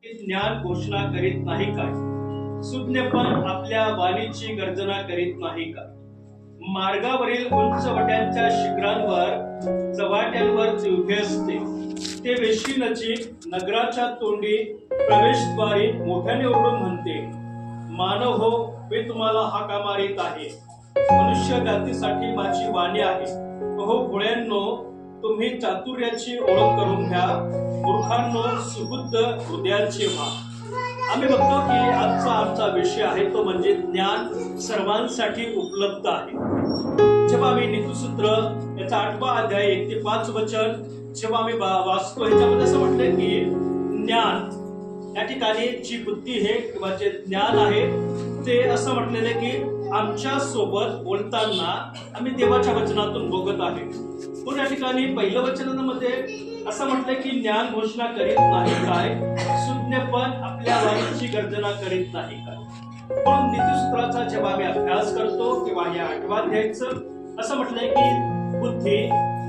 ज्ञान घोषणा करीत नाही काय? सुज्ञपण आपल्या वाणीची गर्जना करीत नाही का? मार्गावरील उंच वट्यांच्या शिखरांवर चव्हाट्यांवर जे उभे असते ते वेशीनची नगराच्या तोंडी प्रवेशद्वारी मोठ्याने ओरडून म्हणते, मानव हो, मी तुम्हाला हाका मारित आहे. मनुष्य जातीसाठी माझी वाणी आहे. हो भोळ्यांनो, तुम्ही चातुर्याची ओळख करून घ्या. मूर्खांनो, सुबुद्ध हृदयाची व्हा. आम्ही बघतो की आमचा विषय आहे तो म्हणजे ज्ञान सर्वांसाठी उपलब्ध आहे. जेव्हा आम्ही नीतिसूत्र याचा 8वा अध्याय 1 ते 5 वचन जेव्हा आम्ही वाचतो, ह्याच्यामध्ये असं म्हटलंय की ज्ञान या ठिकाणी जी बुद्धी आहे किंवा जे ज्ञान आहे ते असं म्हटलेलं की आमच्या सोबत बोलताना आम्ही देवाच्या वचनातून बघत आहे. पण या ठिकाणी पहिल्या वचनामध्ये असं म्हटलंय की ज्ञान घोषणा करीत नाही काय? सुज्ञपण आपल्या वाणीची गर्जना करीत नाही काय? म्हणून नीतिसूत्राचा जेव्हा आम्ही अभ्यास करतो किंवा या 8व्या अध्यायाचं असं म्हटलंय की बुद्धी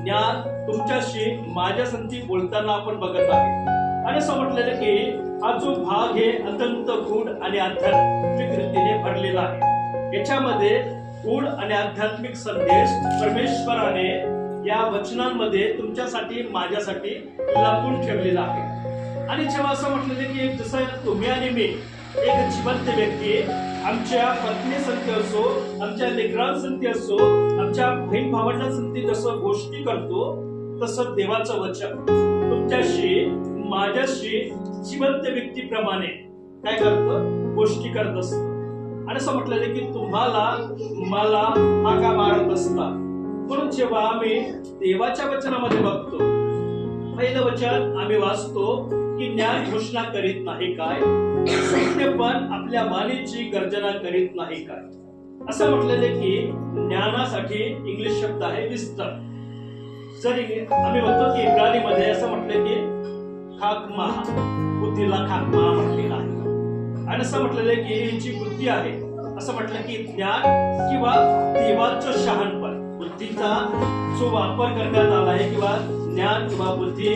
ज्ञान तुमच्याशी माझ्या संधी बोलताना आपण बघत आहे. आणि असं म्हटलेलं की हा जो भाग हे अत्यंत गूढ आणि आध्यात्मिक रीतीने भरलेला आहे. याच्यामध्ये गूढ आणि आध्यात्मिक संदेश परमेश्वराने या वचनांमध्ये तुमच्यासाठी माझ्यासाठी लपवून ठेवलेला आहे. आणि जेव्हा असं म्हटलेलं की जसं तुम्ही आणि मी एक जिवंत व्यक्ती आमच्या पत्नीसंती असो, आमच्या लेकरांसंती असो, आमच्या बहीण भावंडांसंती जसं गोष्टी करतो तसं देवाचं वचन तुमच्याशी माझ्याशी जिवंत व्यक्तीप्रमाणे काय करतं? गोष्टी करत असतं. आणि असं म्हटलेलं की तुम्हाला मला हाका मारत असतात. म्हणून जेव्हा आम्ही देवाच्या वचनामध्ये बघतो, पहिलं वचन आम्ही वाचतो की ज्ञान घोषणा करीत नाही काय? सुज्ञपण आपल्या वाणीची गर्जना करीत नाही काय? असं म्हटलेले की ज्ञानासाठी इंग्लिश शब्द आहे विस्तार. जरी आम्ही बघतो की इब्रानीमध्ये असं म्हटलं की खाकमा, बुद्धीला खाकमा म्हटलेला आहे. आणि असं म्हटलेलं की ही जी बुद्धी आहे असं म्हटलं की ज्ञान किंवा देवाचं शहाणपण, बुद्धीचा जो वापर करण्यात आला आहे किंवा ज्ञान किंवा बुद्धी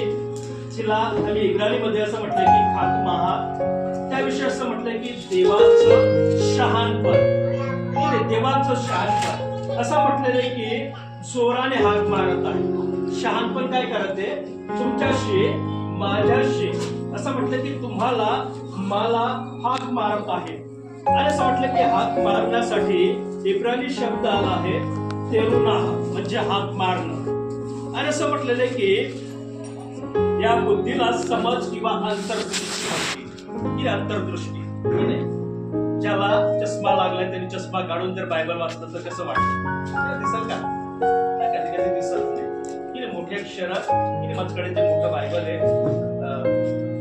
जिला आम्ही इब्रानीमध्ये असं म्हटलंय की खाकमा, त्याविषयी असं म्हटलंय की देवाचं शहाणपण, देवाचं शहाणपण असं म्हटलेलं आहे की जोराने हाक मारत आहे. शहाणपण काय करते? तुमच्याशी माझ्याशी असं म्हटलं की तुम्हाला मला हाक मारत आहे. आणि असं म्हटलं की हाक मारण्यासाठी इब्रानी शब्द आला आहे तेरुना, म्हणजे हाक मारणं. आणि असं म्हटलेलं की या बुद्धीला समज किंवा अंतर्दृष्टी म्हणते. ही अंतर्दृष्टी ज्याला चष्मा लागलाय त्यांनी चष्मा काढून जर बायबल वाचलं तर कसं वाटतं? दिसल का? कधी कधी दिसत नाही. मोठ्या अक्षरात माझ्याकडे जे मोठं बायबल आहे,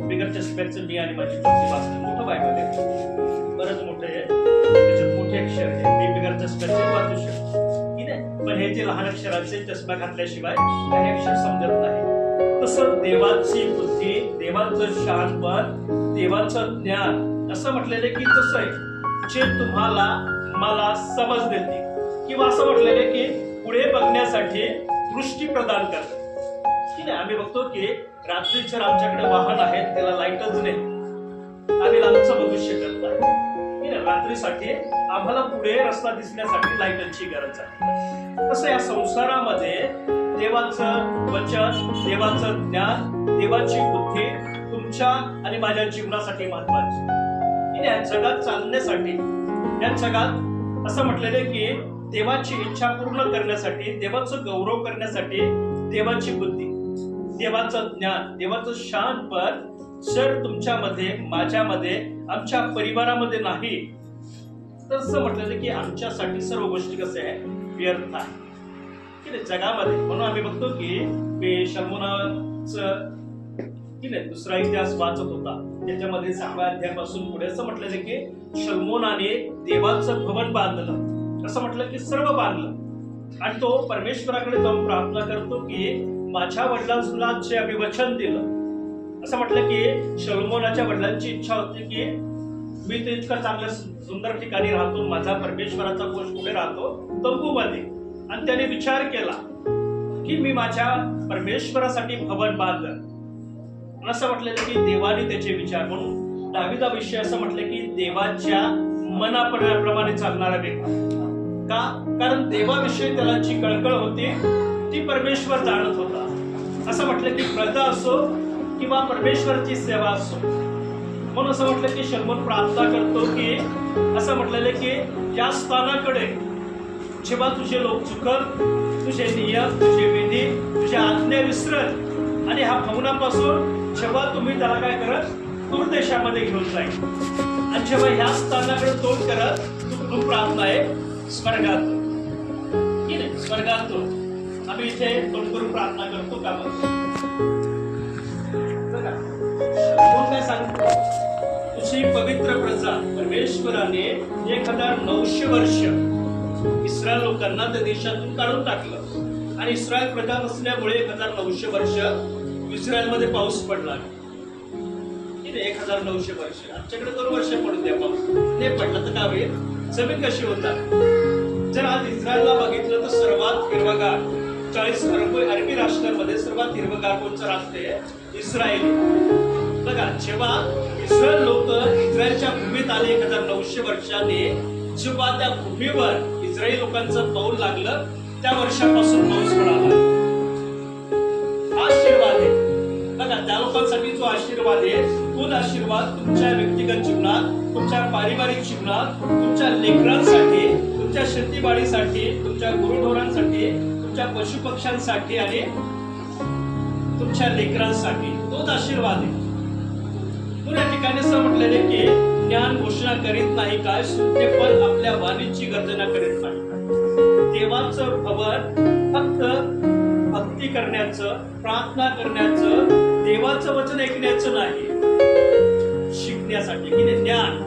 बिगर चष्म्याचं मी आणि माझी मुलगी वाचलं मोठं बायबल आहे, बरंच मोठं आहे, त्याच्यात मोठे अक्षर आहे. मी बिगर चष्म्याचे वाचू शकतो की नाही, पण हे जे लहान अक्षराचे चष्मा घातल्याशिवाय काही अक्षर समजत नाही. तसं देवाची बुद्धी, देवाचं शहाणपण, देवाचं ज्ञान असं म्हटलेलं की तसं आहे जे तुम्हाला मला समज देते किंवा असं म्हटलेलं की पुढे बघण्यासाठी दृष्टी प्रदान करते. आम्ही बघतो की रात्री जर आमच्याकडे वाहन आहे त्याला लाईटच नाही, आम्ही लांबचं बघू शकत नाही. रात्रीसाठी आम्हाला पुढे रस्ता दिसण्यासाठी लाईटची गरज आहे. तसं या संसारामध्ये देवाचं वचन, देवाचं ज्ञान, देवाची बुद्धी तुमच्या आणि माझ्या जीवनासाठी महत्वाची. या जगात चालण्यासाठी, या जगात असं म्हटलेलं की देवाची इच्छा पूर्ण करण्यासाठी, देवाचं गौरव करण्यासाठी देवाची बुद्धी, देवाचं ज्ञान, देवाचं शहाणपण जर तुमच्यामध्ये, माझ्यामध्ये, आमच्या परिवारामध्ये नाही तर असं म्हटलेलं की आमच्यासाठी सर्व गोष्टी कसे आहे? व्यर्थ आहे की जगामध्ये. म्हणून आम्ही बघतो की शल्मोनाचं दुसरा इतिहास वाचत होता, त्याच्यामध्ये 6व्या अध्यायापासून पुढे असं म्हटलेलं की शल्मोनाने देवाचं भवन बांधलं. असं म्हटलं की सर्व बांधलं आणि तो परमेश्वराकडे जाऊन प्रार्थना करतो की माझ्या वडिलांना जे आम्ही वचन दिलं, असं म्हटलं की शलोमोनाच्या वडिलांची इच्छा होती की मी ते इतकं चांगल्या सुंदर ठिकाणी राहतो, माझा परमेश्वराचा कोश कुठे राहतो? तंबूमध्ये. आणि त्याने विचार केला की मी माझ्या परमेश्वरासाठी भवन बांधलं. असं म्हटलेलं की देवाने त्याचे विचार, म्हणून दाविदाविषयी असं म्हटलं की देवाच्या मनाप्रमाणे चालणारा व्यक्ती. का? कारण देवाविषयी त्याला जी कळकळ होती ती परमेश्वर जाणत होता. असं म्हटलं की प्रजा असो किंवा परमेश्वराची सेवा असो, म्हणून असं म्हटलं की शलोमोन प्रार्थना करतो की असं म्हटलेलं की या स्थानाकडे जेव्हा तुझे लोक चुकल, तुझे नियम, तुझे विधी, तुझ्या आज्ञा विसरत आणि ह्या भवनापासून जेव्हा तुम्ही त्याला काय करत दूर देशामध्ये घेऊन जाईल आणि जेव्हा ह्या स्थानाकडे तोंड करत तू प्रार्थना आहे स्वर्गात, ठीक आहे, स्वर्गात तो आम्ही इथे तोंड करून प्रार्थना करतो का? कोण काय सांगतो? तुझी पवित्र प्रजा परमेश्वराने 1900 वर्ष इस्रायल लोकांना त्या देशातून काढून टाकलं आणि इस्रायल प्रजा नसल्यामुळे 1900 वर्ष इस्रायलमध्ये पाऊस पडला. 1900 वर्ष आमच्याकडे 2 वर्ष पडू द्या, पाऊस नाही पडला तर काय होईल? जमीन कशी होतात? जर आज इस्रायलला बघितलं तर सर्वात हिरवगार 40 अरबी राष्ट्रांमध्ये सर्वात हिरवगार कोणचं राष्ट्र आहे? इस्रायल. बघा, जेव्हा इस्रायल लोक इस्रायलच्या भूमीत आले 1900 वर्षाने, जेव्हा त्या भूमीवर इस्रायल लोकांचं पाऊल लागलं त्या वर्षापासून पाऊस पडाला. आशीर्वाद आहे बघा त्या लोकांसाठी. जो आशीर्वाद आहे तोच आशीर्वाद तुमच्या व्यक्तिगत जीवनात, तुमच्या पारिवारिक जीवनात, तुमच्या लेकरांसाठी, तुमच्या शेतीबाडीसाठी, तुमच्या गुरुढोरांसाठी, तुमच्या पशुपक्ष्यांसाठी आणि तुमच्या लेकरांसाठी तोच आशीर्वाद आहे. या ठिकाणी असं म्हटलेले की ज्ञान घोषणा करीत नाही काय, सुज्ञ पण आपल्या वाणीची गर्जना करीत नाही काय. देवाचं भवन फक्त भक्ती करण्याचं, प्रार्थना करण्याचं, देवाचं वचन ऐकण्याचं नाही, शिकण्यासाठी की ज्ञान.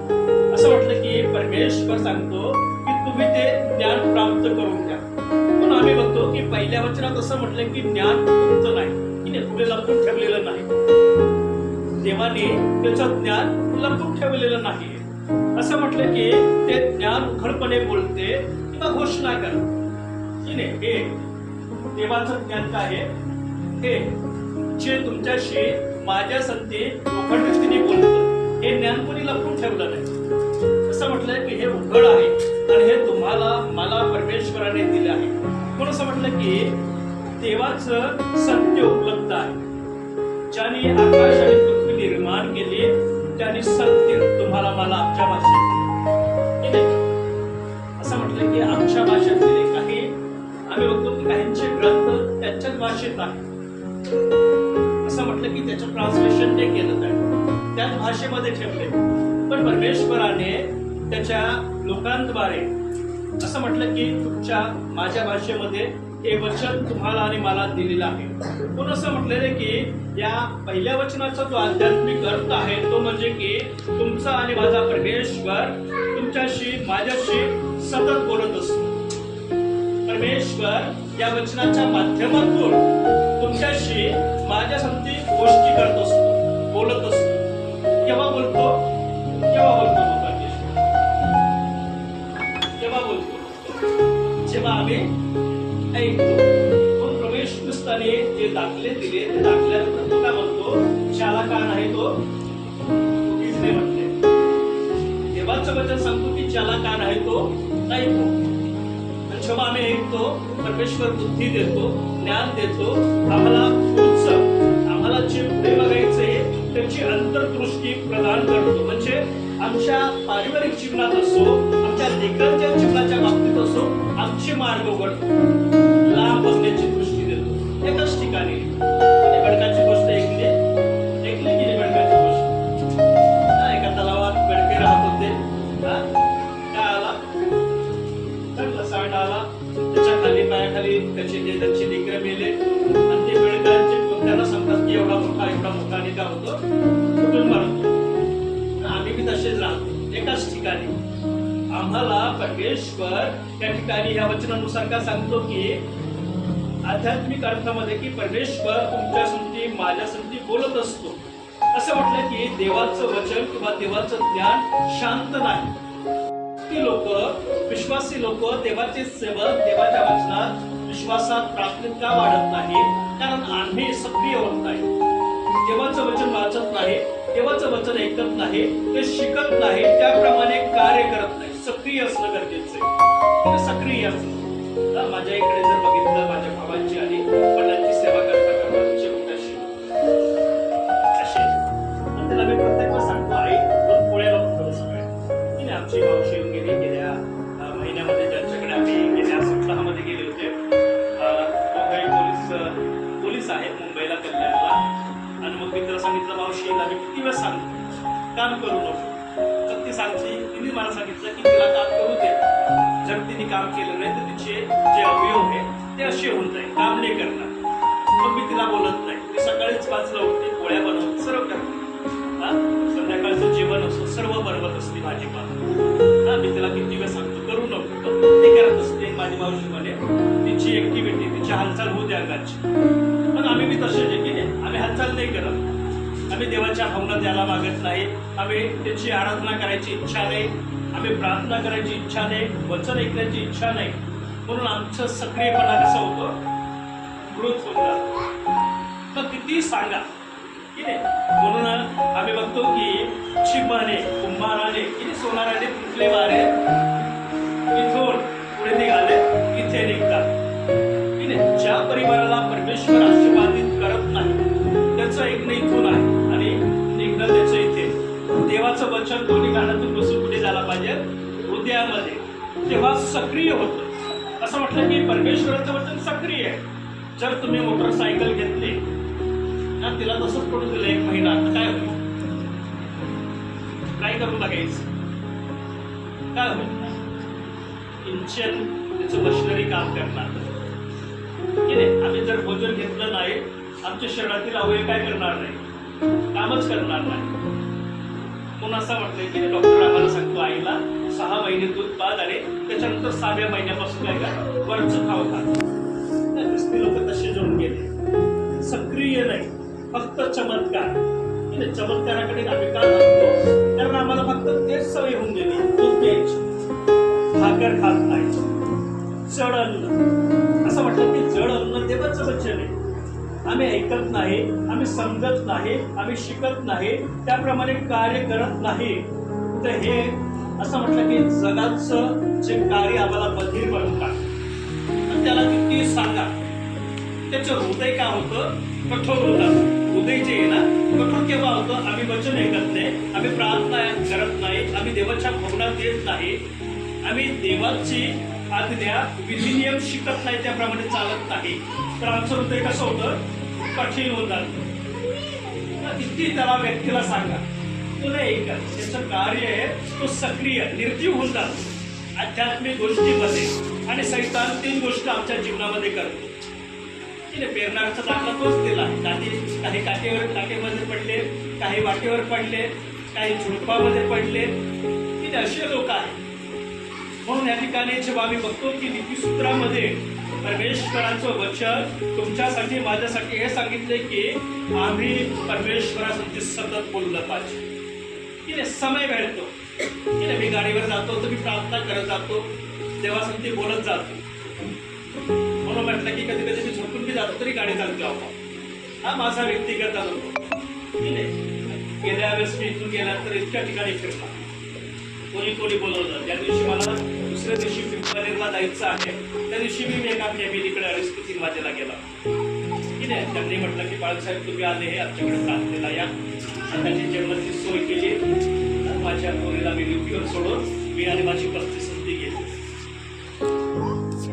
असं म्हटलं की परमेश्वर सांगतो की तुम्ही ते ज्ञान प्राप्त करून घ्या. म्हणून आम्ही बघतो की पहिल्या वचनात असं म्हटलं की ज्ञान गुप्त नाही, की पुढे लपून ठेवलेलं नाही. देवाने त्याचं ज्ञान लपून ठेवलेलं नाही. असं म्हटलं की ते ज्ञान उघडपणे बोलते किंवा घोषणा करते. हे देवाचं ज्ञान काय आहे? हे जे तुमच्याशी माझ्या संती उघड दृष्टीने बोलतं, हे ज्ञान कोणी लपून ठेवलं नाही. असं म्हटलंय की हे उघड आहे आणि हे तुम्हाला मला परमेश्वराने दिले आहे. म्हणून असं म्हटलं की देवाचं सत्य उपलब्ध आहे. ज्याने आकाश आणि पृथ्वी निर्माण केले त्याने सत्य तुम्हाला मला आमच्या भाषेत, असं म्हटलं की आमच्या भाषेत दिले. काही आम्ही बघतो की काहींचे ग्रंथ त्यांच्याच भाषेत आहे. असं म्हटलं की त्याचं ट्रान्सलेशन ते केलं जाईल, त्याच भाषेमध्ये ठेवले. पण परमेश्वराने त्याच्या लोकांद्वारे असं म्हटलं की तुमच्या माझ्या भाषेमध्ये हे वचन तुम्हाला आणि मला दिलेलं आहे. पण असं म्हटलेलं की या पहिल्या वचनाचा जो आध्यात्मिक अर्थ आहे तो म्हणजे की तुमचा आणि माझा परमेश्वर तुमच्याशी माझ्याशी सतत बोलत असतो. परमेश्वर या वचनाच्या माध्यमातून तुमच्याशी माझ्या संगती गोष्टी करत असतो, बोलत असतो. केव्हा बोलतो? केव्हा बोलतो? जेव्हा आम्ही ऐकतो. प्रवेश ख्रिस्ताने जे दाखले दिले ते दाखल्यानंतर तो काय म्हणतो? शाला का नाही तो इथे म्हटले. देवाचं वचन सांगतो की ज्याला का नाही तो ऐकतो. जेव्हा आम्ही ऐकतो परमेश्वर बुद्धी देतो, ज्ञान देतो, आम्हाला जे पुढे बघायचंय त्याची अंतर्दृष्टी प्रदान करतो. म्हणजे आमच्या पारिवारिक जीवनात असो, आमच्या लेकरांच्या जीवनाच्या बाबतीत असो, आमचे मार्ग उघडतो, लांब बघण्याची दृष्टी देतो. एकाच ठिकाणी बेडकाची गोष्ट ऐकली की नाही? बेडकाची गोष्ट एका तलावात बेडके राहत होते. काय आला? सांड आला, त्याच्या खाली पायाखाली त्याची लेकरं मेले आणि ते बेडकांचे त्याला समजत की एवढा मोठा आणि काय होतो कुठून मारतो. आम्ही बी तसेच राहतो एकाच ठिकाणी. आम्हाला परमेश्वर त्या ठिकाणी या वचनानुसार का सांगतो की आध्यात्मिक अर्थामध्ये की परमेश्वर तुमच्या संगती माझ्या संगती बोलत असतो. असं म्हटलं की देवाचं वचन किंवा देवाचं ज्ञान शांत नाही. ती लोक, विश्वासी लोक, देवाचे सेवक देवाच्या वचनात विश्वासात प्रार्थनेत का वाढत नाही? कारण आम्ही सक्रिय होत नाही, देवाचं वचन वाचत नाही, देवाचं वचन ऐकत नाही, ते शिकत नाही, त्याप्रमाणे कार्य करत नाही. सक्रिय असणं गरजेचं आहे, सक्रिय असणं. माझ्या इकडे जर बघितलं, माझ्या भावांची आणि वडिलांची सेवा करता करता तुझे कुठे असे त्याला मी प्रत्येक वेळेस सांगतो, आई दोन पोळ्याला फक्त सगळे. आमची मावशी येऊन गेली गेल्या महिन्यामध्ये, ज्यांच्याकडे आम्ही गेल्या सप्ताहामध्ये गेले होते. पोलीस आहेत मुंबईला, कल्याणला. आणि मग मी तिला सांगितलं, मावशी आम्ही किती वेळ सांगतो काम करू नको. तर ती सांगते, तिने मला सांगितलं की तिला काम करू दे. जर तिने काम केलं नाही तर तिचे जे अवयव आहे ते असे होऊन जाईल, काम नाही करणार. मग मी तिला बोलत नाही. ती सकाळीच 5ला उठते, पोळ्या बनवत सर्व करते. संध्याकाळचं जेवण असो सर्व बनवत असते, भाजीपाला. मी तिला किती वेळ सांगतो करू नको, ते करत असते. माझी मावशी म्हणे तिची ऍक्टिव्हिटी, तिची हालचाल होऊ द्या अंगाची. पण आम्ही मी तसे जे केले, आम्ही हालचाल नाही करत. आम्ही देवाच्या भावना द्यायला मागत नाही, आम्ही त्याची आराधना करायची इच्छा नाही, आम्ही प्रार्थना करायची इच्छा नाही, वचन ऐकण्याची इच्छा नाही. म्हणून आमचं सक्रियपणा कसं होतं, मृत होऊन जातो. मग किती सांगा की नाही. म्हणून आम्ही बघतो की चिमाने, कुंभाराने, किती सोनाराने तुटले वारे इथून पुढे निघाले, इथे निघतात. की नाही, ज्या परिवाराला परमेश्वर आशीर्वादित करत नाही त्याचं ऐकणं इथून आहे आणि निघणं त्याचं इथे. देवाचं वचन दोन्ही कानातून बसून कुठे झाला पाहिजे, हृदयामध्ये. तेव्हा सक्रिय होतं. असं म्हटलं की परमेश्वराचं वचन सक्रिय आहे. जर तुम्ही मोटरसायकल घेतली ना, तिला तसंच पडून दिलं 1 महिना, तर काय होईल? काय करून बघायचं, काय होईल? इंजन त्याचं मशिनरी काम करणार की नाही. आम्ही जर भोजन घेतलं नाही, आमच्या शरीरातील अवयव काय करणार नाही, कामच करणार नाही. म्हणून असं म्हटलंय की डॉक्टर आम्हाला सांगतो, आईला 6 महिने दूध पाज आणि त्याच्यानंतर 6व्या महिन्यापासून काय का वरचं खाऊ खा. नुसते लोक तसे जोडून गेले, सक्रिय नाही, फक्त चमत्कार. चमत्काराकडे आम्ही का जातो, कारण आम्हाला फक्त तेच सवय होऊन गेली. दूध घ्यायची, भाकर खात नाही, जड अन्न. असं म्हटलं की जड अन्न देवाचं वचन आहे. आम्ही ऐकत नाही, आम्ही समजत नाही, आम्ही शिकत नाही, त्याप्रमाणे कार्य करत नाही. तर हे असं म्हटलं की जगाचं जे कार्य आम्हाला बधीर बनवून टाकतं. त्याला किती सांगा, त्याचं हृदय काय होतं, कठोर होतं. हृदय जे आहे ना, कठोर केव्हा होतं, आम्ही वचन ऐकत नाही, आम्ही प्रार्थना करत नाही, आम्ही देवाच्या भवनात येत नाही, आम्ही देवाची आज्ञा विधी नियम शिकत नाही, त्याप्रमाणे चालत नाही. तर आमचं हृदय कसं होतं, कठीण होत जातं. किती त्याला व्यक्तीला सांगा, तो नाही ऐकत. त्याचं कार्य आहे, तो सक्रिय निर्जीव होऊन जातो आध्यात्मिक गोष्टीमध्ये. आणि सैतान 3 गोष्ट आमच्या जीवनामध्ये करतो. पेरणारचा दाखला तोच दिला. काही काटेमध्ये पडले, काही वाटेवर पडले, काही झुडपामध्ये पडले. असे लोक आहेत. म्हणून या ठिकाणी जेव्हा आम्ही बघतो की नीतिसूत्रामध्ये परमेश्वराचं वचन तुमच्यासाठी माझ्यासाठी हे सांगितले की आम्ही परमेश्वरासाठी सतत बोललं पाहिजे. समय भेटतो की मी गाडीवर जातो तर मी प्रार्थना करत जातो, देवासाठी बोलत जातो. म्हणून म्हटलं की कधी कधी मी झोपून बी जातो तरी गाडी चालते आहोत. हा माझा व्यक्तिगत अनुभव. गेल्या वेळेस मी इथून गेल्यानंतर इतक्या ठिकाणी फिरला, कोणी बोलवलं. ज्या दिवशी मला दुसऱ्या दिवशी पिंपळनेरला जायचं आहे, त्या दिवशी मी एका फॅमिलीकडे 2:30-3 वाजेला गेला. की नाही, त्यांनी म्हटलं की बाळासाहेब तुम्ही आले हे आमच्याकडे प्रार्थनेला या. त्यांची जेवणाची सोय केली. माझ्या पोरीला मी ड्युटीवर सोडून मी आणि माझी पत्नी संधी गेली.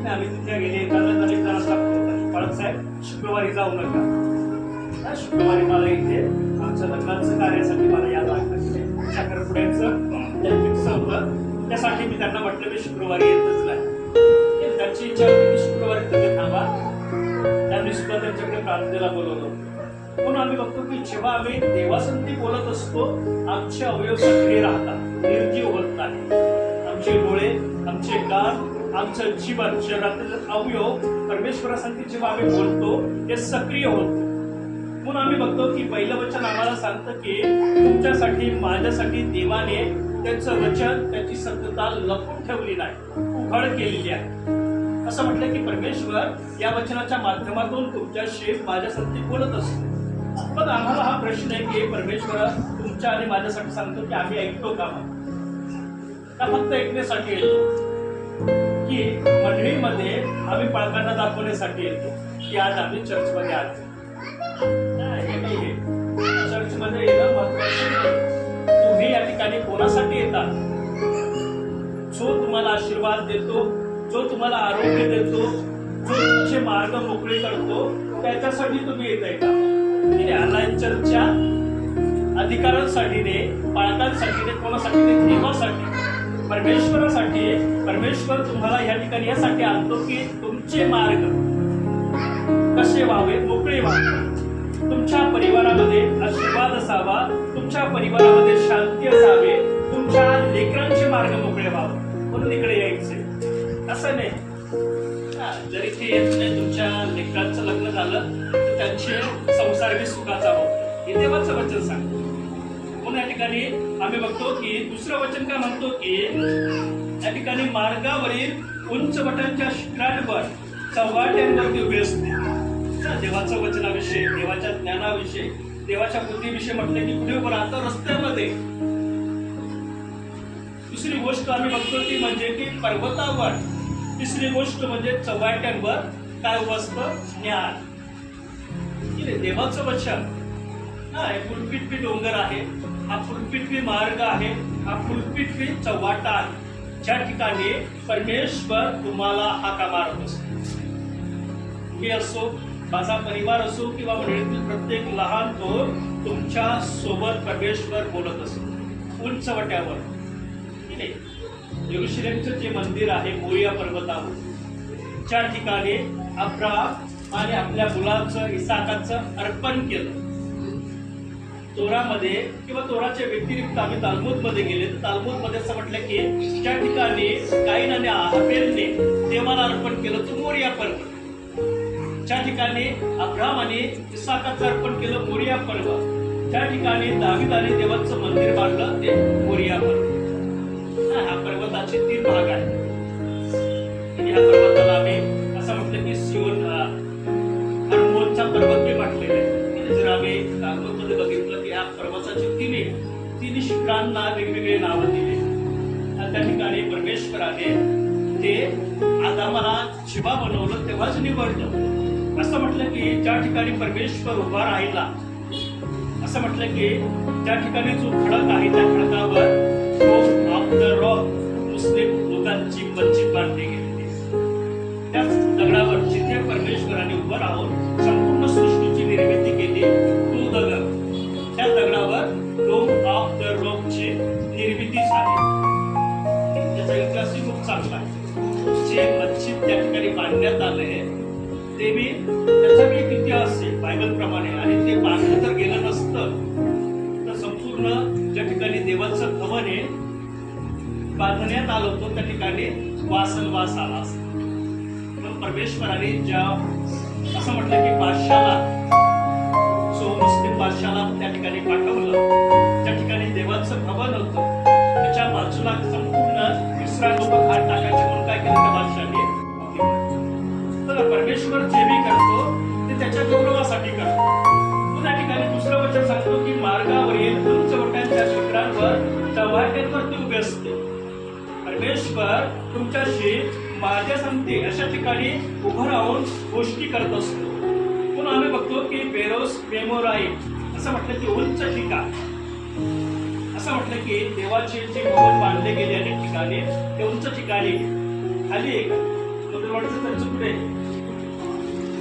आम्ही तिथे गेले. बाळासाहेब शुक्रवारी जाऊ नका, शुक्रवारी मला इथे आमच्या लग्नाचं कार्यासाठी मला या लागलं, साखरपुड्याचं होतं, त्यासाठी मी त्यांना म्हटलं मी शुक्रवारी येतच नाही. त्यांची इच्छा होती की शुक्रवारी तुम्ही थांबा. त्यांनी सुद्धा त्यांच्याकडे प्रार्थनेला बोलवलं. म्हणून आम्ही बघतो की जेव्हा आम्ही देवासंती बोलत असतो, आमचे अवयव सक्रिय राहतात, निर्जीव होत नाही. आमचे डोळे, आमचे कान, आमचं जीवन, शरीरातील अवयव परमेश्वरासाठी जेव्हा आम्ही बोलतो ते सक्रिय होतो. म्हणून आम्ही बघतो की पहिलं वचन आम्हाला सांगतं की तुमच्यासाठी माझ्यासाठी देवाने त्याचं वचन, त्याची सत्यता लपवून ठेवली नाही, उघड केलेली आहे. असं म्हटलं की परमेश्वर या वचनाच्या माध्यमातून तुमच्याशी माझ्यासाठी बोलत असतो. मग आम्हाला हा प्रश्न आहे की परमेश्वर तुमच्या आणि माझ्यासाठी सांगतो की आम्ही ऐकतो का फक्त ऐकण्यासाठी येतो, की मंडळीमध्ये आम्ही पालकांना दाखवण्यासाठी येतो की आज आम्ही चर्चमध्ये आलो. चर्चमध्ये येणं महत्वाचं नाही. तुम्ही या ठिकाणी कोणासाठी येता? जो तुम्हाला आशीर्वाद देतो, जो तुम्हाला आरोग्य देतो, जो तुमचे मार्ग मोकळे करतो, त्याच्यासाठी तुम्ही येत आहे का? ऑनलाईन चर्चच्या अधिकारांसाठी नाही, पालकांसाठी नाही, कोणासाठी नाही, देवासाठी, परमेश्वरासाठी. परमेश्वर तुम्हाला या ठिकाणी यासाठी आणतो की तुमचे मार्ग कसे व्हावे, मोकळे व्हावे, तुमच्या परिवारामध्ये आशीर्वाद असावा, तुमच्या परिवारामध्ये शांती असावे, तुमच्या लेकरांचे मार्ग मोकळे व्हावे म्हणून इकडे यायचे. असं नाही जरी ते येत नाही, तुमच्या लेकरांचं लग्न झालं तर त्यांचे संसार बी सुखाचा हो, हे देवाचं वचन सांगतो. म्हणून या ठिकाणी आम्ही बघतो की दुसरं वचन काय म्हणतो की या ठिकाणी मार्गावरील उंच वटांच्या शिखरांवर चव्हाट्यांवरती उभे असते. देवाचं वचनाविषयी, देवाच्या ज्ञानाविषयी, देवाच्या बुद्धीविषयी म्हटलं की कुठे उभं राहतं? रस्त्यामध्ये. दुसरी गोष्ट आम्ही बघतो ती म्हणजे की पर्वतावर. तिसरी गोष्ट म्हणजे चव्हाट्यांवर काय उभं असतं? ज्ञान. देवाचं वचन हे फुलपिटपी डोंगर आहे, हा फुलपिटपी मार्ग आहे, हा फुलपिटपी चव्हाटा आहे, ज्या ठिकाणी परमेश्वर तुम्हाला हाका मारत असतो. मी असो, माझा परिवार असो किंवा मंडळीतील प्रत्येक लहान थोर तुमच्या सोबत परमेश्वर बोलत असतो. उंच वट्यावर यरूशलेमचं जे मंदिर आहे मोरिया पर्वतावर, ज्या ठिकाणी अब्राहम आणि आपल्या मुलाचं इसाकाचं अर्पण केलं. तोरामध्ये किंवा तोराच्या व्यतिरिक्त आम्ही तालमूदमध्ये गेले तर तालमूदमध्ये असं म्हटलं की ज्या ठिकाणी काईन आणि हाबेलने देवाला अर्पण केलं तो मोरिया पर्वत, ज्या ठिकाणी अब्राहम आणि इसाकाचं अर्पण केलं मोरिया पर्वत, ज्या ठिकाणी दावीदाने देवाचं मंदिर बांधलं ते मोरिया पर्वत. हा पर्वताचे 3 भाग आहेत. या पर्वताला आम्ही असं म्हटलं की सियोन हर्मोनचा पर्वत मी म्हटलेला आहे. जर आम्ही तालमूदमध्ये बघितलं की या पर्वताचे तिन्ही शिखरांना वेगवेगळे नावं दिले. त्या ठिकाणी परमेश्वराने ते आदामाला जेव्हा बनवलं तेव्हाच निवडलं. असं म्हटलं की ज्या ठिकाणी परमेश्वर उभा राहिला, असं म्हटलं की ज्या ठिकाणी जो खडक आहे त्या खडकावर रॉक मुस्लिम लोकांची मस्जिद बांधली गेली. त्या दगडावर जिथे परमेश्वराने उभं राहून संपूर्ण सृष्टीची निर्मिती केली तो दगड, त्या दगडावर डोम ऑफ द रॉकची निर्मिती झाली. त्याचा इतिहासही खूप चांगला आहे. जे मस्जिद त्या ठिकाणी बांधण्यात आले ते मी त्याचा मी एक इतिहास आहे बायबल प्रमाणे, आणि ते बांधलं जर गेलं नसतं तर संपूर्ण ज्या ठिकाणी देवाचं भवन आहे बांधण्यात आलं होतं त्या ठिकाणी वासनवास आला असता. पण परमेश्वराने ज्या असं म्हटलं की बादशाला, जो मुस्लिम बादशाला त्या ठिकाणी पाठवलं, त्या ठिकाणी देवाचं भवन होतं, त्याच्या बाजूला संपूर्ण इस्रायल लोक घाट टाकायचे म्हणून काय केलं त्या बादशाने? तर परमेश्वर जे भी करतो ते त्याच्या गौरवासाठी करतो. त्या ठिकाणी दुसरं वचन सांगतो की मार्गावरील उंच वटांच्या शिखरांवर चव्हाट्यांवर ते उभे असते. परमेश्वर तुमच्याशी माझ्या सांगते अशा ठिकाणी उभं राहून गोष्टी करत असतो. म्हणून आम्ही बघतो की बेरोस मेमोराईट असं म्हटलं की उंच ठिकाण, असं म्हटलं की देवाचे जे भवन बांधले गेले अनेक ठिकाणी ते उंच ठिकाणी खाली एक वाटतं त्यांचं पुढे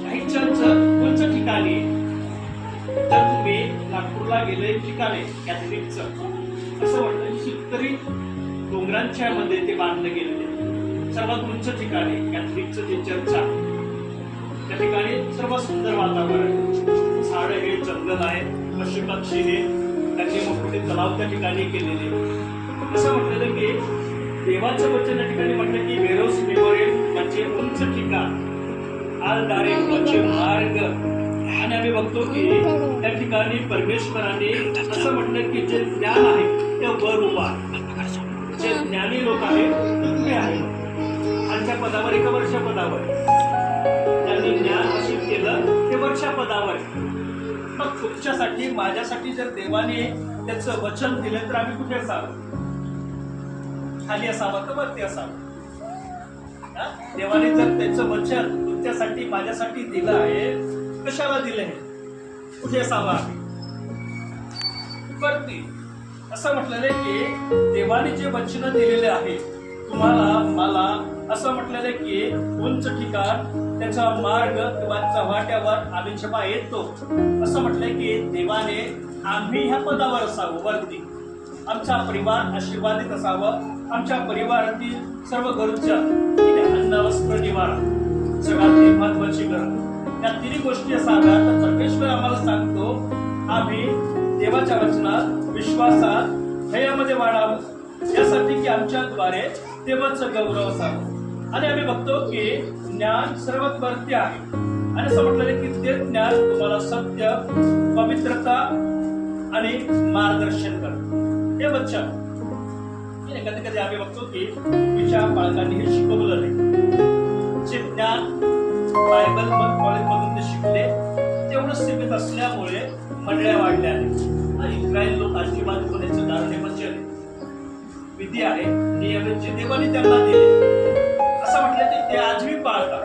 काही चर्च उंच ठिकाणी. तर तुम्ही नागपूरला गेले ठिकाणे कॅथलिकचं असं म्हटलं शेतकरी डोंगरांच्या मध्ये ते बांधले गेलेले सर्वात उंच ठिकाणी कॅथलिकचं जे चर्च आहे त्या ठिकाणी सर्वात सुंदर वातावरण, झाड हे जंगल आहे, पशुपक्षी हे त्यांनी मोठे तलाव त्या ठिकाणी केलेले. असं म्हटलेलं की देवाचं वचन या ठिकाणी म्हटलं की बेरोस मेमोरियल म्हणजे उंच ठिकाण, आलदारे म्हणजे मार्ग. आणि आम्ही बघतो की त्या ठिकाणी परमेश्वराने असं म्हटलं की जे ज्ञान आहे ते वर उभा, जे ज्ञानी लोक आहेत ते आहेत खालच्या पदावर, एका वरच्या पदावर. ज्ञान हासिल केलं ते वरच्या पदावर. मग तुमच्यासाठी माझ्यासाठी जर देवाने त्याचं वचन दिलं तर आम्ही कुठे असावं? खाली असावं का वरती असावं? देवाने जर त्याचं वचन तुमच्यासाठी माझ्यासाठी दिलं आहे, कशाला दिलं आहे? कुठे असावं आम्ही? वरती. असं म्हटलेलं आहे की देवाने जे वचन दिलेले आहे तुम्हाला मला, असं म्हटलेलं आहे की उंच ठिकाण त्याचा मार्ग किंवा चव्हाट्यावर आम्ही जेव्हा येतो, असं म्हटलंय की देवाने आम्ही ह्या पदावर असावं वरती. आमचा परिवार आशीर्वादित असावं. आमच्या परिवारातील सर्व गरजा, अन्न वस्त्र निवारा, सगळ्यात महत्वाची गरज, या तिन्ही गोष्टी असाव्या. तर परमेश्वर आम्हाला सांगतो आम्ही देवाच्या वचनात विश्वासात ध्येयामध्ये वाढावं, यासाठी की आमच्याद्वारे देवाचं गौरव असावं. आणि आम्ही बघतो की ज्ञान सर्वात वरती आहे आणि असं म्हटलं की ते ज्ञान तुम्हाला सत्य, पवित्रता आणि मार्गदर्शन करतं. हे वचन कधी कधी आम्ही बघतो की पूर्वीच्या पालकांनी हे शिकवलं नाही. जे ज्ञान बायबल कॉलेजमधून ते शिकले तेवढं सीमित असल्यामुळे मंडळ्या वाढल्या आहेत. इस्रायल लोक आशीर्वाद होण्याचं कारण हे वचन विधी आहे, नियम जे देवाने त्यांना दिले, असं म्हटलं की ते आजही पाळतात.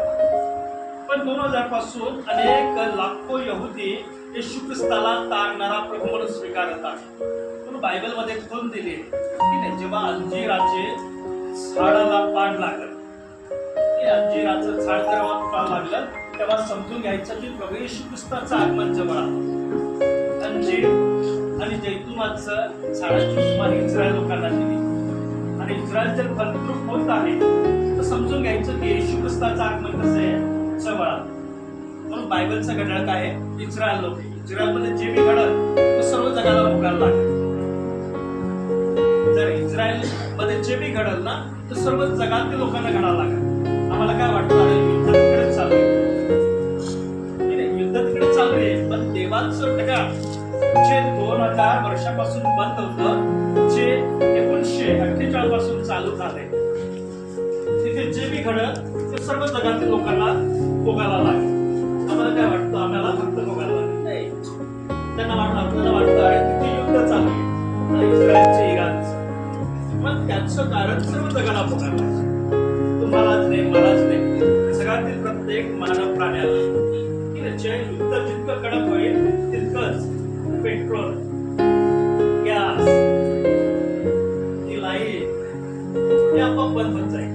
पण 2000 पासून अनेक लाखो यहुदी येशू ख्रिस्ताला तारणारा प्रभू म्हणून स्वीकारतात. म्हणून बायबल मध्ये खून दिली की नाही, जेव्हा अंजीराचे झाडाला पान लागलं, अंजीराचं झाड जेव्हा पान लागलं तेव्हा समजून घ्यायचं की प्रभू येशू ख्रिस्ताचं आगमन जवळ आहे. अंजीर आणि जैतुनाचं झाडाची सुपारी इस्रायल लोकांना दिली आणि इस्रायल जर फलद्रूप होत आहे तर समजून घ्यायचं की येशू ख्रिस्ताचं आगमन कसं आहे, जवळ आहे. म्हणून बायबलचं घड्याळ काय आहे, इस्रायल लोक. इस्रायलमध्ये जे बी घडलं ते सर्व जगाला भोगायला लागेल. जर इस्रायल मध्ये जे बी घडलं ना तर सर्व जगातील लोकांना घडायला लागेल. आम्हाला काय वाटतं, युद्ध तिकडे चालू आहे, युद्ध तिकडे चालू आहे, पण देवाचं घड्याळ जे 2000 वर्षापासून बंद होतं, जे 1948 पासून चालू झालंय, तिथे जे बी घडलं ते सर्व जगातील लोकांना भोगायला लागेल. आम्हाला काय वाटतं, आम्हाला फक्त भोगायला लागेल नाही. त्यांना आपल्याला वाटतं अरे तिथे युद्ध चालू आहे इस्रायलचे, इराणचं, पण त्याचं कारण सर्व जगाला भोगायला लागेल. तुम्हालाच नाही, मलाच नाही, जगातील प्रत्येक मानव प्राण्याला. जे युद्ध जितकं कडक होईल तितकंच पेट्रोल, गॅस, लाईट हे आपोआप बंद होत जाईल.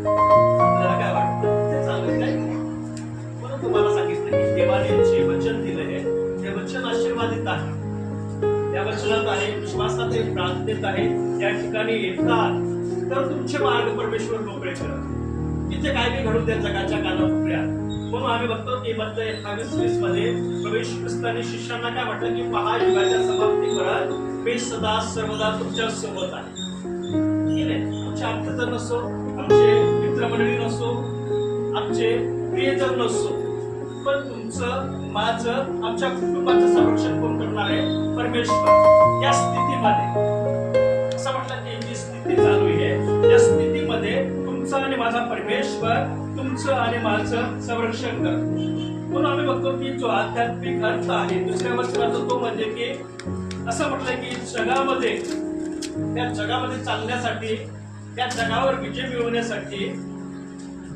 आपल्याला काय वाटतं ते चालू काय? म्हणून तुम्हाला सांगितलं की देवाने जे वचन दिले ते वचन आशीर्वादित आहे. त्या वचनात आहे, विश्वासात आहे, प्रार्थनेत आहे. त्या ठिकाणी येतात तर तुमचे मार्ग परमेश्वर मोकळे करत. इथे काय बी घडून त्या जगाच्या कानाकोपऱ्यात. म्हणून आम्ही बघतो की मत्तई 28:20 मध्ये प्रभू येशू ख्रिस्ताने शिष्यांना काय म्हटलं की पहा, युगाच्या समाप्तीपर्यंत मी सदा सर्वदा तुमच्या सोबत आहे. आमचे आप्तजन नसो, आमचे मित्रमंडळी नसो, आमचे प्रियजन नसो, पण तुमचं, माझं, आमच्या कुटुंबाचं संरक्षण कोण करणार आहे? परमेश्वर. या स्थितीमध्ये असं म्हटलं की जी स्थिती चालू आहे या स्थितीमध्ये तुमचं आणि माझा परमेश्वर तुमचं आणि माझं संरक्षण करतो. म्हणून आम्ही बघतो की जो आध्यात्मिक अर्थ आहे दुसऱ्या वचनाचा तो म्हणजे की असं म्हटलंय की जगामध्ये, त्या जगामध्ये चालण्यासाठी, त्या जगावर विजय मिळवण्यासाठी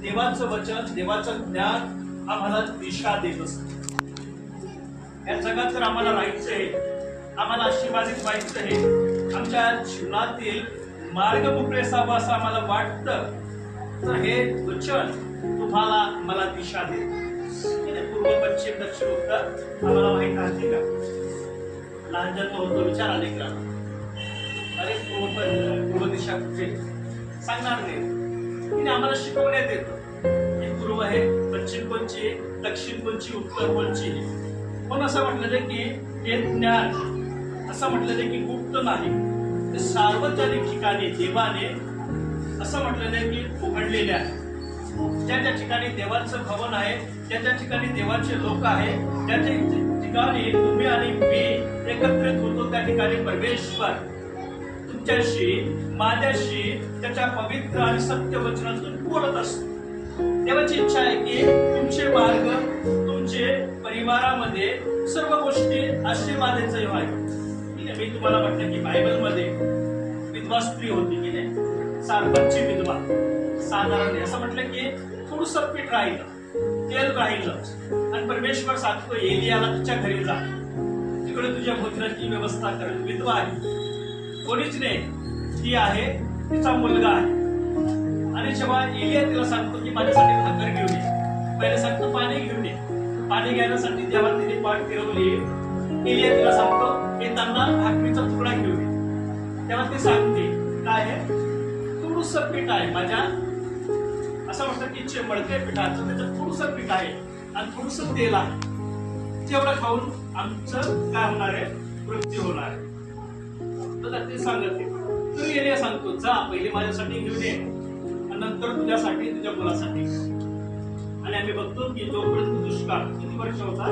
देवाचं वचन, देवाचं ज्ञान आम्हाला दिशा देत असतं. या जगात जर आम्हाला राहायचंय, आम्हाला आशीर्वादित व्हायचंय, आमच्या जीवनातील मार्ग मोकळे असावा असं आम्हाला वाटतं, तर हे वचन तुम्हाला मला दिशा देते. पूर्व, पश्चिम, दक्षिण, उत्तर आम्हाला माहित आहे का? लहान जन्म होतो विचार आले का? अरे पूर्व दिशा कुठे? सांगणार नाही. तिने आम्हाला शिकवण्यात येतं की पूर्व आहे, पश्चिम कोणची, दक्षिण कोणची, उत्तर कोणची. पण असं म्हटलेलं की हे ज्ञान, असं म्हटलेलं की गुप्त नाही, ते सार्वजनिक ठिकाणी देवाने असं म्हटलेलं की उघडलेले आहे. ज्या ज्या ठिकाणी देवाचं भवन आहे, ज्या ज्या ठिकाणी देवाचे लोक आहेत, त्या ठिकाणी तुम्ही आणि मी एकत्रित होतो, त्या ठिकाणी परमेश्वर तुमच्याशी, माझ्याशी त्याच्या पवित्र आणि सत्य वचनातून बोलत असतो. देवाची इच्छा आहे की तुमचे मार्ग, तुमचे परिवारामध्ये सर्व गोष्टी आशीर्वादाचे व्हावे. ठीक आहे, मी तुम्हाला म्हटलं की बायबलमध्ये विधवा स्त्री होती की नाही, सारपतची विधवा. साधारण असं म्हटलं की थोडस पीठ राहिलं, तेल राहिलं आणि परमेश्वर सांगतो एलियाला तिच्या घरी जा, तिकडे तुझ्या भोजनाची व्यवस्था कर. विधवा आहे, कोणीच नाही, ती आहे, तिचा मुलगा आहे. आणि जेव्हा एलिया तिला सांगतो की माझ्यासाठी भाकर घेऊन ये, पहिले सांगतो पाणी घेऊन ये. पाणी घेण्यासाठी जेव्हा तिने पाठ फिरवली, एलिया तिला सांगतो येताना भाकरीचा तुकडा घेऊन ये. तेव्हा ती सांगते काय आहे, थोडंसं पीठ आहे माझ्या, असं म्हणतात की मळके पिठाचं त्याच्यात थोडंसं पीठ आहे आणि थोडंसं तेल आहे, तेवढं खाऊन आमचं काय होणार आहे, मृत्यू होणार आहे. तर ते सांगते. तर एलिया सांगतो जा पहिले माझ्यासाठी घेऊन ये आणि नंतर तुझ्यासाठी, तुझ्या मुलासाठी. आणि आम्ही बघतो की जोपर्यंत दुष्काळ किती वर्ष होता,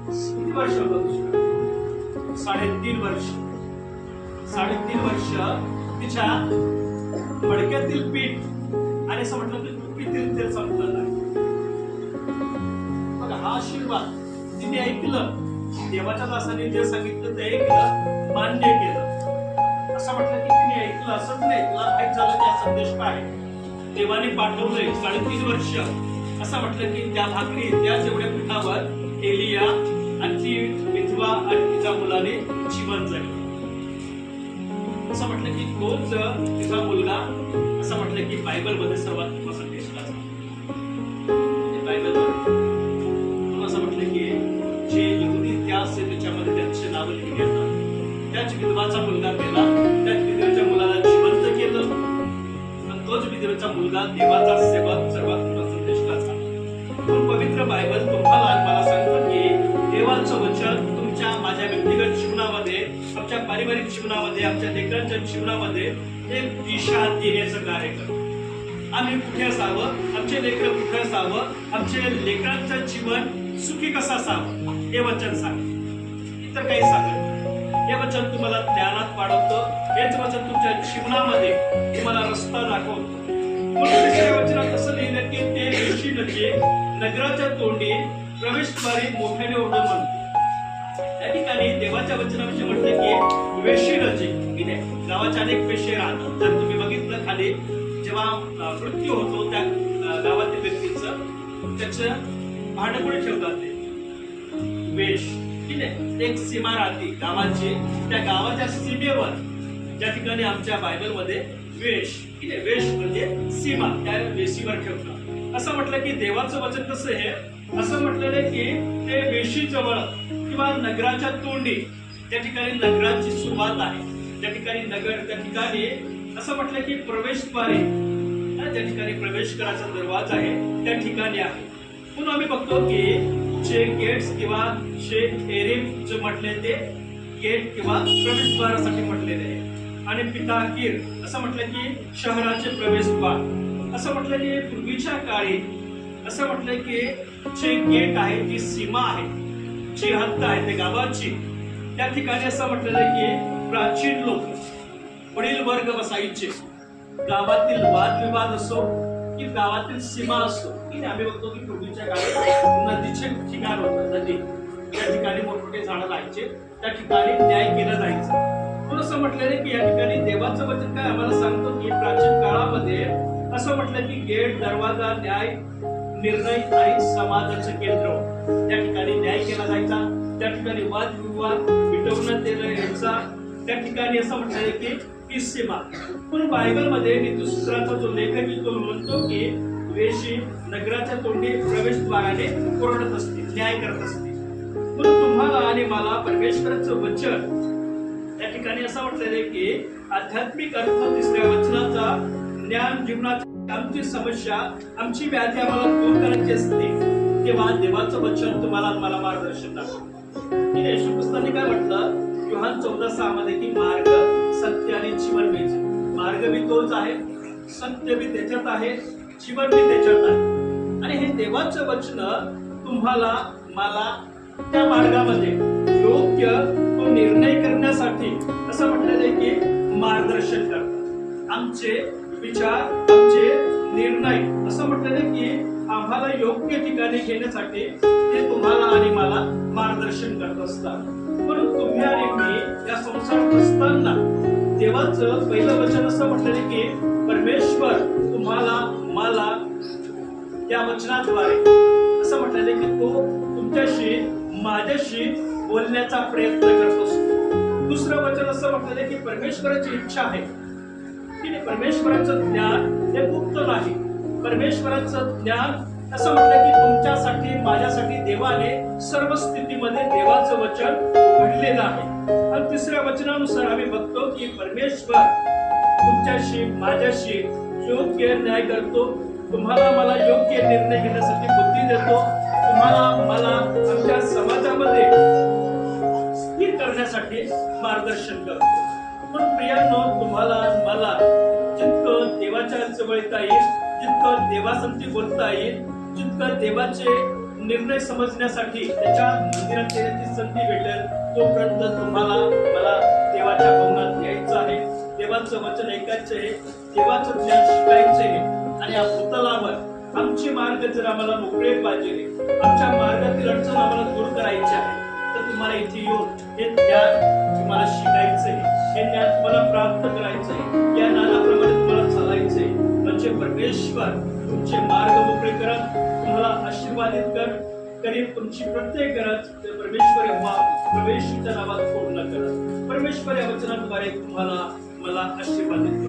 दुष्काळ 3.5 वर्ष. 3.5 वर्ष तिच्या मडक्यातील पीठ आणि असं म्हटलं की कुपीतील तेल संपलं नाही. बघा हा आशीर्वाद तिने ऐकलं, देवाच्या दासाने जे सांगितलं ते ऐकलं, मान्य केलं. असं म्हटलं की तिने ऐकलं असंच नाही, तुला माहित झालं की हा संदेश काय देवाने पाठवलंय. 3.5 वर्ष असं म्हटलं की त्या भाकरी त्याच एवढ्या पिठावर एलिया आणि ती विधवा आणि तिच्या मुलाने जीवन जगले. असं म्हटलं की तोच तिचा मुलगा, असं म्हटलं की बायबल मध्ये सर्वात मोठा संदेश बायबल असं म्हटलं की जे यहुदी इतिहास आहे त्याच्यामध्ये त्यांचे नाव लिहिली येतात. त्याच विधवाचा मुलगा मेला, त्याच विधवेच्या मुलाला जिवंत केलं आणि तोच विधवेचा मुलगा देवाचा सेवक सर्वात मोठा संदेश झाला. पवित्र बायबल तुम्हाला मला सांगतो की देवाचं वचन तुमच्या माझ्या व्यक्तिगत जीवनामध्ये, आमच्या पारिवारिक जीवनामध्ये, आमच्या लेकरांच्या जीवनामध्ये एक दिशा देण्याचं कार्य करतो. आम्ही कुठे असावं, आमचे लेकर कुठे असावं, आमचे लेकरांचं जीवन सुखी कसं असावं हे वचन सांगतं, इतर काही सांगत. हे वचन तुम्हाला ज्ञानात वाढवतं, हेच वचन तुमच्या जीवनामध्ये तुम्हाला रस्ता दाखवतं. वचनात असं लिहिलं की ते वेशीणचे नगराच्या तोंडी प्रवेशद्वारी मोठ्याने ओरडून म्हणते. त्या ठिकाणी देवाच्या वचनाविषयी म्हटलं की वेशीणचे गावाचे अनेक वेशी राहतात. जर तुम्ही बघितलं खाली जेव्हा मृत्यू होतो त्या गावातील व्यक्तीचं, त्याचं भाडं कुठे ठेवतात ते वेश. ठीक आहे, एक सीमा राहते गावाची, त्या गावाच्या सीमेवर ज्या ठिकाणी आमच्या बायबलमध्ये वेश, ठीक आहे, वेश म्हणजे सीमा, त्या वेशीवर ठेवतात. असं म्हटलं की देवाचं वचन कसं आहे, असं म्हटलेलं आहे की ते वेशी जवळ किंवा नगराच्या तोंडी, त्या ठिकाणी नगराची सुरुवात आहे, त्या ठिकाणी नगर, त्या ठिकाणी असं म्हटलं की प्रवेशद्वारे, त्या ठिकाणी प्रवेश करायचा दरवाजा आहे त्या ठिकाणी आहे. म्हणून आम्ही बघतो की जे गेट्स किंवा जे एरिम जे म्हटले ते गेट किंवा प्रवेशद्वारासाठी म्हटलेले आहे. आणि पिताकीर असं म्हटलं की शहराचे प्रवेशद्वार. असं म्हटलं की पूर्वीच्या काळी असं म्हटलं की जे गेट आहे, जी सीमा आहे, जी हद्द आहे ते गावाची, त्या ठिकाणी असं म्हटलेलं की प्राचीन लोक, वडील वर्ग बसायचे. गावातील वादविवाद असो की गावातील सीमा असो, की आम्ही बघतो की पूर्वीच्या काळात नदीचे ठिकाण होतं, नदी, त्या ठिकाणी मोठमोठे झाडं राहायचे, त्या ठिकाणी न्याय केला जायचा. म्हणून असं म्हटलेलं की या ठिकाणी देवाचं वचन काय आम्हाला सांगतो की प्राचीन काळामध्ये असं म्हटलं की गेट, दरवाजा, न्याय, निर्णय आणि समाजाचं केंद्र, त्या ठिकाणी न्याय केला जायचा, त्या ठिकाणी वादविवाद मिटवण्यात यायचा, त्या ठिकाणी असं म्हटलंय की ती सीमा. पण बायबलमध्ये नीतिसूत्राचा जो लेखक तो म्हणतो की वेशी नगराच्या तोंडी प्रवेशद्वाराने ओरडत असते, न्याय करत असते. म्हणून तुम्हाला आणि मला परमेश्वराचं वचन त्या ठिकाणी असं म्हटलेलं आहे की आध्यात्मिक अर्थ तिसऱ्या वचनाचा ज्ञान जीवनाची आमची समस्या, आमची व्याधी आम्हाला दूर करायची असते, तेव्हा देवाचं वचन तुम्हाला मला मार्गदर्शन दाखवतं. येशू ख्रिस्ताने काय म्हटलं योहान 14:6 मध्ये की मार्ग, सत्य आणि जीवन मीच. मार्ग बी तोच आहे, सत्य बी त्याच्यात आहे, जीवन बी त्याच्यात आहे. आणि हे देवाचं वचन तुम्हाला मला त्या मार्गामध्ये योग्य तो निर्णय करण्यासाठी असं म्हटलेलं आहे की मार्गदर्शन करतात. आमचे विचार, आमचे निर्णय असं म्हटलेलं की आम्हाला योग्य ठिकाणी घेण्यासाठी ते तुम्हाला आणि मला मार्गदर्शन करत असतात. म्हणून तुम्ही आणि मी या संसारात असताना देवाचं पहिलं वचन असं म्हटलेलं की परमेश्वर तुम्हाला मला या वचनाद्वारे असं म्हटलेलं की तो तुमच्याशी माझ्याशी बोलण्याचा प्रयत्न करत असतो. दुसरं वचन असं म्हटलेलं की परमेश्वराची इच्छा आहे की परमेश्वराचं ज्ञान हे गुप्त नाही. परमेश्वराचं ज्ञान असं म्हटलं की तुमच्यासाठी माझ्यासाठी देवाने सर्व स्थितीमध्ये देवाचं वचन घडलेलं आहे. आणि तिसऱ्या वचनानुसार आम्ही बघतो की परमेश्वर तुमच्याशी माझ्याशी योग्य न्याय करतो. तुम्हाला मला योग्य निर्णय घेण्यासाठी बुद्धी देतो. तुम्हाला मला आमच्या समाजामध्ये स्थिर करण्यासाठी मार्गदर्शन करतो. पण प्रियांनो, तुम्हाला मला जितकं देवाच्या जवळ येता येईल, जितकं देवासंती बोलता येईल, जितकं देवाचे निर्णय समजण्यासाठी त्याच्या मंदिरात येण्याची संधी भेटेल, तोपर्यंत तुम्हाला मला देवाच्या भवनात यायचं आहे, देवाचं वचन ऐकायचं आहे, देवाचं ज्ञान शिकायचं आहे. आणि या भूतलावर आमचे मार्ग जर आम्हाला मोकळे पाहिजे, आमच्या मार्गातील अडचण आम्हाला दूर करायची आहे, तर तुम्हाला इथे येऊन हे ज्ञान तुम्हाला शिकायचं आहे, हे ज्ञान तुम्हाला प्राप्त करायचं आहे, या ज्ञानाप्रमाणे तुम्हाला चालायचंय. म्हणजे परमेश्वर तुमचे मार्ग मोकळे करत तुम्हाला आशीर्वादित करीन. तुमची प्रत्येक गरज परमेश्वर प्रवेशच्या नावात पूर्ण करत परमेश्वर या वचनाद्वारे तुम्हाला मला आशीर्वादित